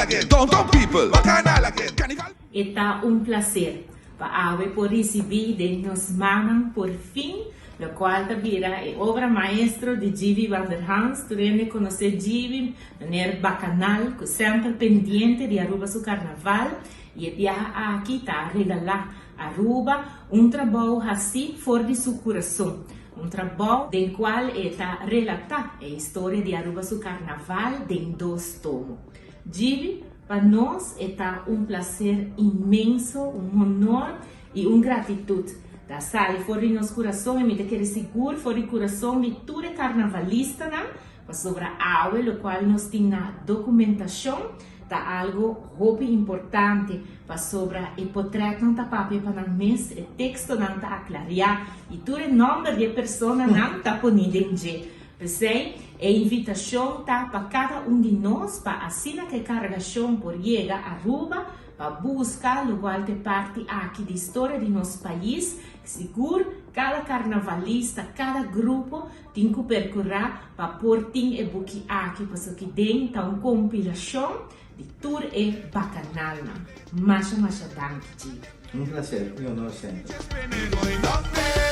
again. Downtown people, bacchanal again. Carnival. Está un placer para por recibir de nos manan por fin, lo cual también es obra maestra de Givi van der Hans. Tú debes conocer Givi, tener bacanal, siempre pendiente de Aruba su carnaval. Y ella aquí está a regalar a Aruba un trabajo así fuera de su corazón. Un trabajo del cual está relatada la historia de Aruba su carnaval en 2 tomos. Givi, para nós está un placer inmenso, un honor y una gratitud. Da sai fora de nosso coração, e me quer seguro fora de coração de tudo carnavalista, né? Sobre a aula, o qual nós tem na documentação, tá algo muito importante para sobre o portrait não tá papel para não mês, o texto não tá aclarar e todo o nome de pessoa não tá ponido em G. Pensei, a invitação tá para cada de nós para assinar que a carregação por chegar a Aruba, para buscar o qual te parte aqui da história de nosso país. Seguro, cada carnavalista, cada grupo tem que percorrer para pôr e buque aqui, para que dentro está uma compilação de tudo é bacanal. Macha, danke, Un placer, y honor siempre. Just been in going up there.